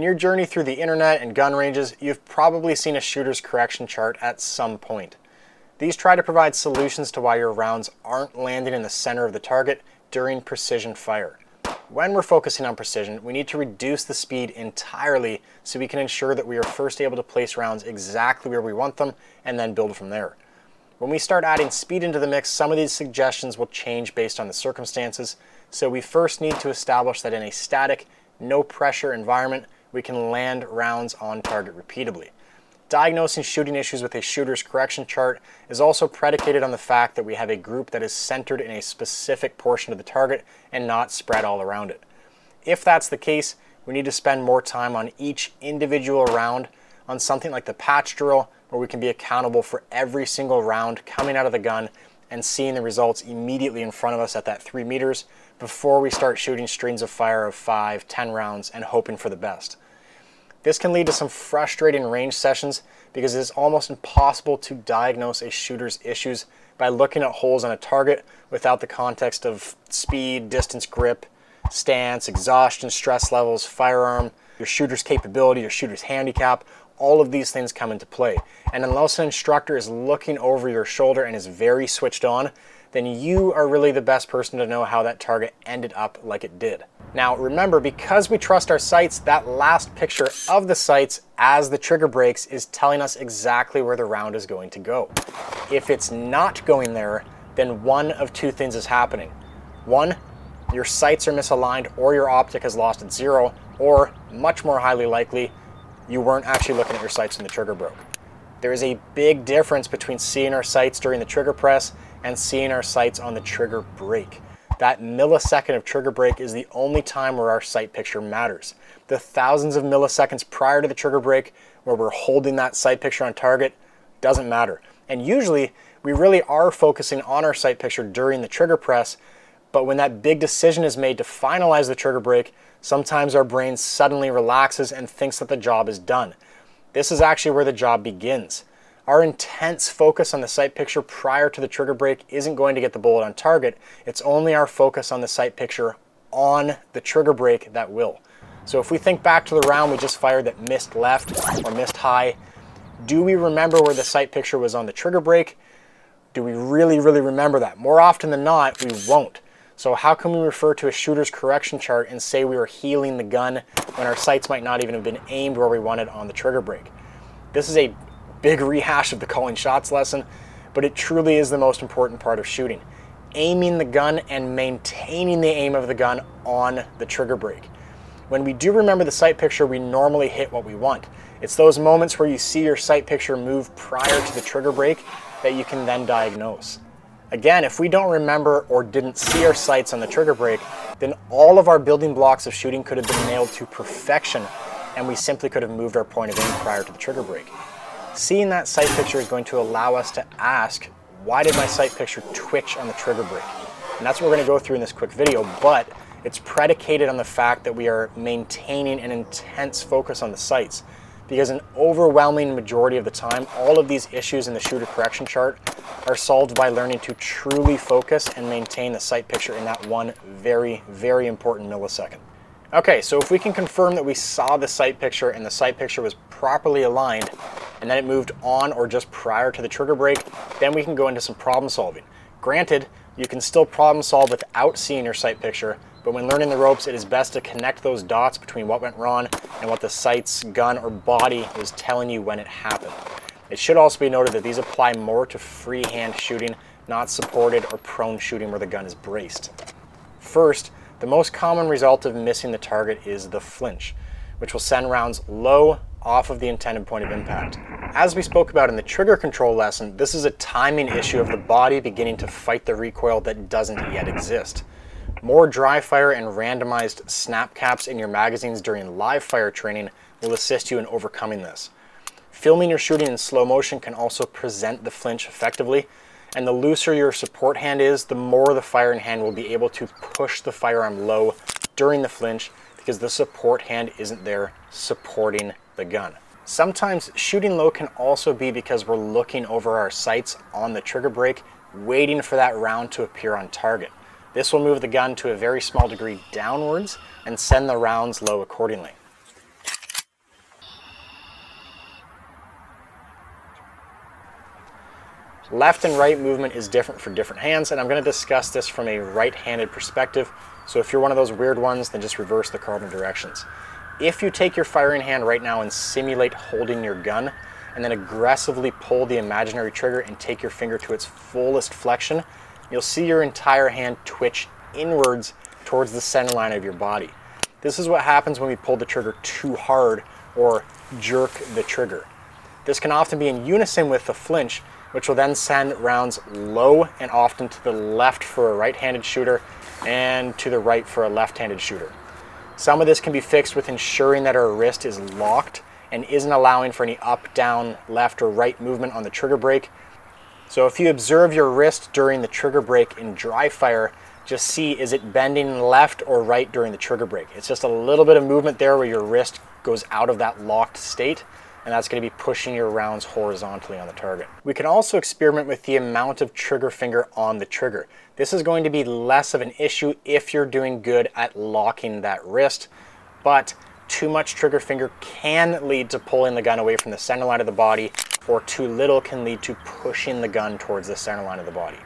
your journey through the internet and gun ranges, you've probably seen a shooter's correction chart at some point. These try to provide solutions to why your rounds aren't landing in the center of the target during precision fire. When we're focusing on precision, we need to reduce the speed entirely so we can ensure that we are first able to place rounds exactly where we want them and then build from there. When we start adding speed into the mix, some of these suggestions will change based on the circumstances, so we first need to establish that in a static, no pressure environment, we can land rounds on target repeatedly. Diagnosing shooting issues with a shooter's correction chart is also predicated on the fact that we have a group that is centered in a specific portion of the target and not spread all around it. If that's the case, we need to spend more time on each individual round on something like the patch drill, where we can be accountable for every single round coming out of the gun and seeing the results immediately in front of us at that 3 meters before we start shooting strings of fire of 5, 10 rounds and hoping for the best. This can lead to some frustrating range sessions because it is almost impossible to diagnose a shooter's issues by looking at holes on a target without the context of speed, distance, grip, stance, exhaustion, stress levels, firearm, your shooter's capability, your shooter's handicap. All of these things come into play. And unless an instructor is looking over your shoulder and is very switched on, then you are really the best person to know how that target ended up like it did. Now remember, because we trust our sights, that last picture of the sights as the trigger breaks is telling us exactly where the round is going to go. If it's not going there, then one of two things is happening. One, your sights are misaligned or your optic has lost its zero, or much more highly likely, you weren't actually looking at your sights when the trigger broke. There is a big difference between seeing our sights during the trigger press and seeing our sights on the trigger break. That millisecond of trigger break is the only time where our sight picture matters. The thousands of milliseconds prior to the trigger break where we're holding that sight picture on target doesn't matter. And usually we really are focusing on our sight picture during the trigger press, but when that big decision is made to finalize the trigger break, sometimes our brain suddenly relaxes and thinks that the job is done. This is actually where the job begins. Our intense focus on the sight picture prior to the trigger break isn't going to get the bullet on target. It's only our focus on the sight picture on the trigger break that will. So if we think back to the round we just fired that missed left or missed high, do we remember where the sight picture was on the trigger break? Do we really remember that? More often than not, we won't. So how can we refer to a shooter's correction chart and say we were healing the gun when our sights might not even have been aimed where we wanted on the trigger break? This is a big rehash of the calling shots lesson, but it truly is the most important part of shooting. Aiming the gun and maintaining the aim of the gun on the trigger break. When we do remember the sight picture, we normally hit what we want. It's those moments where you see your sight picture move prior to the trigger break that you can then diagnose. Again, if we don't remember or didn't see our sights on the trigger break, then all of our building blocks of shooting could have been nailed to perfection, and we simply could have moved our point of aim prior to the trigger break. Seeing that sight picture is going to allow us to ask, why did my sight picture twitch on the trigger break? And that's what we're going to go through in this quick video, but it's predicated on the fact that we are maintaining an intense focus on the sights, because an overwhelming majority of the time, all of these issues in the shooter correction chart are solved by learning to truly focus and maintain the sight picture in that one very important millisecond. Okay, so if we can confirm that we saw the sight picture and the sight picture was properly aligned and then it moved on or just prior to the trigger break, then we can go into some problem solving. Granted, you can still problem solve without seeing your sight picture, but when learning the ropes, it is best to connect those dots between what went wrong and what the sight's gun or body was telling you when it happened. It should also be noted that these apply more to freehand shooting, not supported or prone shooting where the gun is braced. First, the most common result of missing the target is the flinch, which will send rounds low off of the intended point of impact. As we spoke about in the trigger control lesson, this is a timing issue of the body beginning to fight the recoil that doesn't yet exist. More dry fire and randomized snap caps in your magazines during live fire training will assist you in overcoming this. Filming your shooting in slow motion can also present the flinch effectively, and the looser your support hand is, the more the firing hand will be able to push the firearm low during the flinch because the support hand isn't there supporting the gun. Sometimes shooting low can also be because we're looking over our sights on the trigger break, waiting for that round to appear on target. This will move the gun to a very small degree downwards and send the rounds low accordingly. Left and right movement is different for different hands, and I'm going to discuss this from a right-handed perspective. So if you're one of those weird ones, then just reverse the cardinal directions. If you take your firing hand right now and simulate holding your gun, and then aggressively pull the imaginary trigger and take your finger to its fullest flexion, you'll see your entire hand twitch inwards towards the center line of your body. This is what happens when we pull the trigger too hard or jerk the trigger. This can often be in unison with the flinch, which will then send rounds low and often to the left for a right-handed shooter and to the right for a left-handed shooter. Some of this can be fixed with ensuring that our wrist is locked and isn't allowing for any up, down, left, or right movement on the trigger brake. So if you observe your wrist during the trigger brake in dry fire, just see, is it bending left or right during the trigger brake? It's just a little bit of movement there where your wrist goes out of that locked state, and that's going to be pushing your rounds horizontally on the target. We can also experiment with the amount of trigger finger on the trigger. This is going to be less of an issue if you're doing good at locking that wrist, but too much trigger finger can lead to pulling the gun away from the center line of the body, or too little can lead to pushing the gun towards the center line of the body.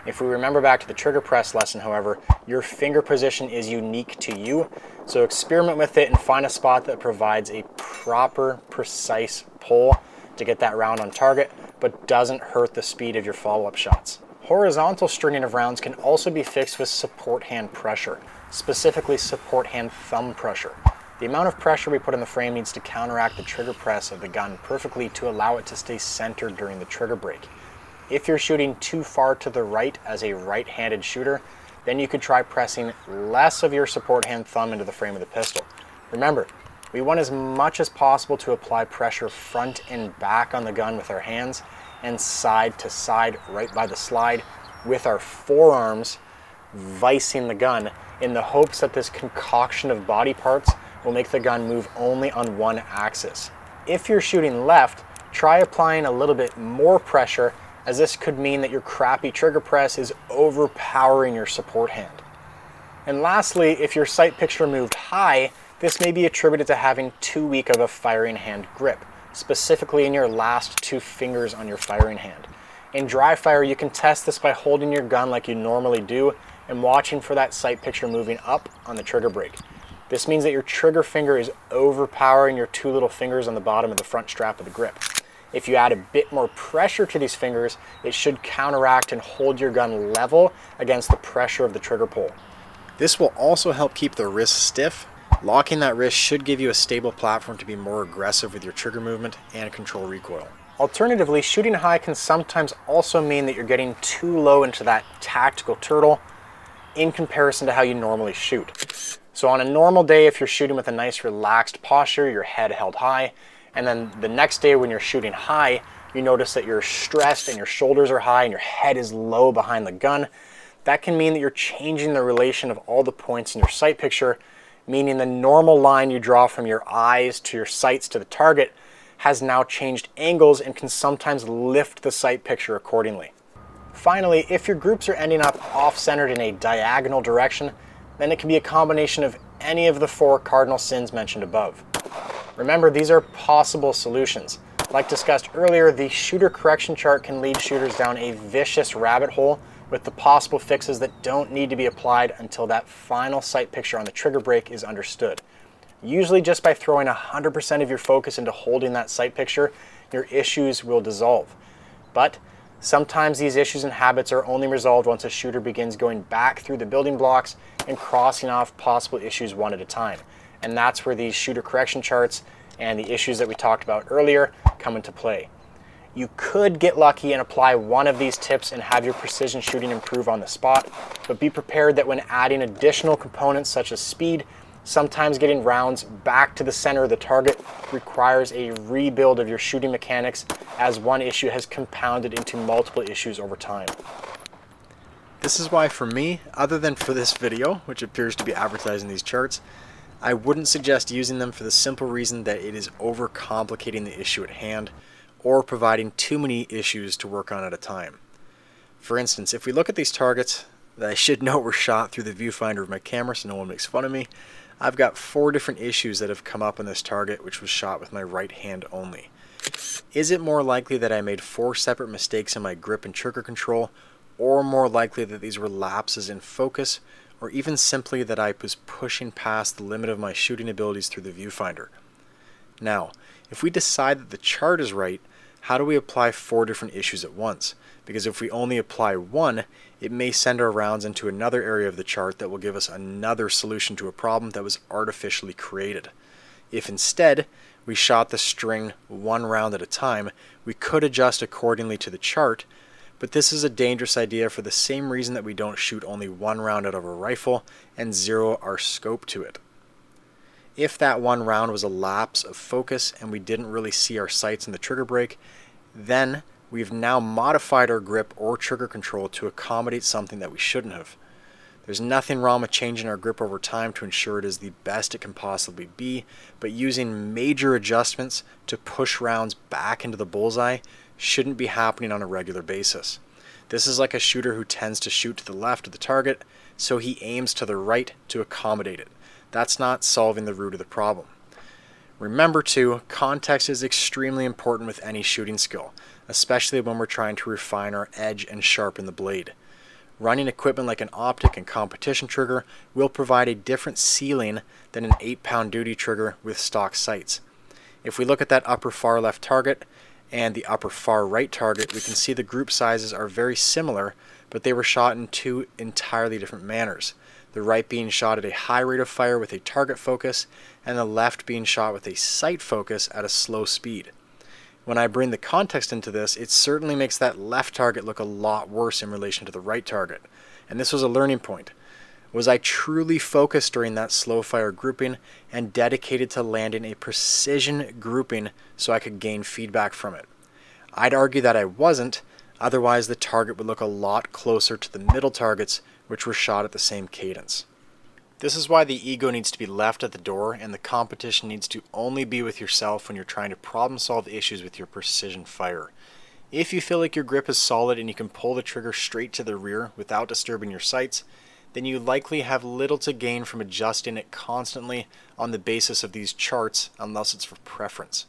If we remember back to the trigger press lesson, however, your finger position is unique to you, so experiment with it and find a spot that provides a proper, precise pull to get that round on target, but doesn't hurt the speed of your follow-up shots. Horizontal stringing of rounds can also be fixed with support hand pressure, specifically support hand thumb pressure. The amount of pressure we put in the frame needs to counteract the trigger press of the gun perfectly to allow it to stay centered during the trigger brake. If you're shooting too far to the right as a right-handed shooter, then you could try pressing less of your support hand thumb into the frame of the pistol. Remember, we want as much as possible to apply pressure front and back on the gun with our hands and side to side right by the slide with our forearms vicing the gun in the hopes that this concoction of body parts will make the gun move only on one axis. If you're shooting left, try applying a little bit more pressure, as this could mean that your crappy trigger press is overpowering your support hand. And lastly, if your sight picture moved high, this may be attributed to having too weak of a firing hand grip, specifically in your last two fingers on your firing hand. In dry fire, you can test this by holding your gun like you normally do and watching for that sight picture moving up on the trigger brake. This means that your trigger finger is overpowering your two little fingers on the bottom of the front strap of the grip. If you add a bit more pressure to these fingers, it should counteract and hold your gun level against the pressure of the trigger pull. This will also help keep the wrist stiff. Locking that wrist should give you a stable platform to be more aggressive with your trigger movement and control recoil. Alternatively, shooting high can sometimes also mean that you're getting too low into that tactical turtle in comparison to how you normally shoot. So on a normal day, if you're shooting with a nice relaxed posture, your head held high, and then the next day when you're shooting high, you notice that you're stressed and your shoulders are high and your head is low behind the gun, that can mean that you're changing the relation of all the points in your sight picture, meaning the normal line you draw from your eyes to your sights to the target has now changed angles and can sometimes lift the sight picture accordingly. Finally, if your groups are ending up off-centered in a diagonal direction, then it can be a combination of any of the four cardinal sins mentioned above. Remember, these are possible solutions. Like discussed earlier, the shooter correction chart can lead shooters down a vicious rabbit hole with the possible fixes that don't need to be applied until that final sight picture on the trigger brake is understood. Usually just by throwing 100% of your focus into holding that sight picture, your issues will dissolve. But sometimes these issues and habits are only resolved once a shooter begins going back through the building blocks and crossing off possible issues one at a time. And that's where these shooter correction charts and the issues that we talked about earlier come into play. You could get lucky and apply one of these tips and have your precision shooting improve on the spot, but be prepared that when adding additional components such as speed, sometimes getting rounds back to the center of the target requires a rebuild of your shooting mechanics, as one issue has compounded into multiple issues over time. This is why for me, other than for this video, which appears to be advertising these charts, I wouldn't suggest using them for the simple reason that it is overcomplicating the issue at hand or providing too many issues to work on at a time. For instance, if we look at these targets that I should note were shot through the viewfinder of my camera so no one makes fun of me, I've got 4 different issues that have come up on this target which was shot with my right hand only. Is it more likely that I made 4 separate mistakes in my grip and trigger control, or more likely that these were lapses in focus, or even simply that I was pushing past the limit of my shooting abilities through the viewfinder? Now, if we decide that the chart is right, how do we apply 4 different issues at once? Because if we only apply one, it may send our rounds into another area of the chart that will give us another solution to a problem that was artificially created. If instead we shot the string 1 round at a time, we could adjust accordingly to the chart, but this is a dangerous idea for the same reason that we don't shoot only 1 round out of a rifle and zero our scope to it. If that 1 round was a lapse of focus and we didn't really see our sights in the trigger brake, then we've now modified our grip or trigger control to accommodate something that we shouldn't have. There's nothing wrong with changing our grip over time to ensure it is the best it can possibly be, but using major adjustments to push rounds back into the bullseye shouldn't be happening on a regular basis. This is like a shooter who tends to shoot to the left of the target, so he aims to the right to accommodate it. That's not solving the root of the problem. Remember too, context is extremely important with any shooting skill, especially when we're trying to refine our edge and sharpen the blade. Running equipment like an optic and competition trigger will provide a different ceiling than an 8-pound duty trigger with stock sights. If we look at that upper far left target and the upper far right target, we can see the group sizes are very similar, but they were shot in 2 entirely different manners. The right being shot at a high rate of fire with a target focus, and the left being shot with a sight focus at a slow speed. When I bring the context into this, it certainly makes that left target look a lot worse in relation to the right target. And this was a learning point. Was I truly focused during that slow fire grouping and dedicated to landing a precision grouping so I could gain feedback from it? I'd argue that I wasn't, otherwise the target would look a lot closer to the middle targets, which were shot at the same cadence. This is why the ego needs to be left at the door and the competition needs to only be with yourself when you're trying to problem solve issues with your precision fire. If you feel like your grip is solid and you can pull the trigger straight to the rear without disturbing your sights, then you likely have little to gain from adjusting it constantly on the basis of these charts unless it's for preference.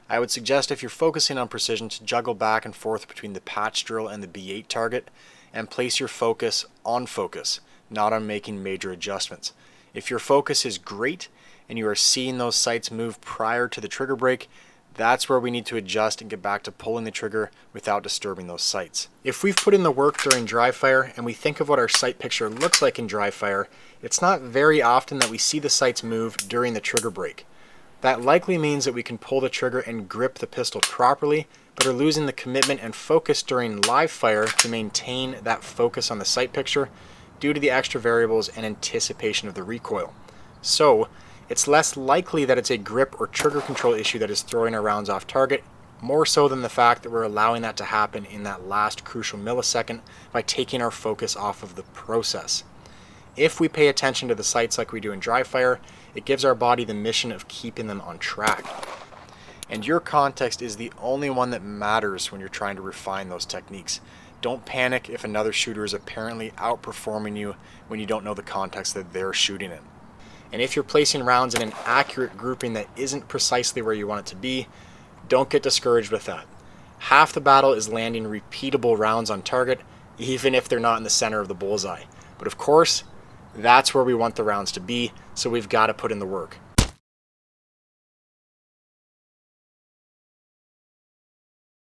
I would suggest if you're focusing on precision to juggle back and forth between the patch drill and the B8 target and place your focus on focus, not on making major adjustments. If your focus is great and you are seeing those sights move prior to the trigger brake, that's where we need to adjust and get back to pulling the trigger without disturbing those sights. If we've put in the work during dry fire and we think of what our sight picture looks like in dry fire, it's not very often that we see the sights move during the trigger brake. That likely means that we can pull the trigger and grip the pistol properly, but are losing the commitment and focus during live fire to maintain that focus on the sight picture due to the extra variables and anticipation of the recoil. So, it's less likely that it's a grip or trigger control issue that is throwing our rounds off target, more so than the fact that we're allowing that to happen in that last crucial millisecond by taking our focus off of the process. If we pay attention to the sights like we do in dry fire, it gives our body the mission of keeping them on track. And your context is the only one that matters when you're trying to refine those techniques. Don't panic if another shooter is apparently outperforming you when you don't know the context that they're shooting in. And if you're placing rounds in an accurate grouping that isn't precisely where you want it to be, don't get discouraged with that. Half the battle is landing repeatable rounds on target, even if they're not in the center of the bullseye. But of course, that's where we want the rounds to be, so we've got to put in the work.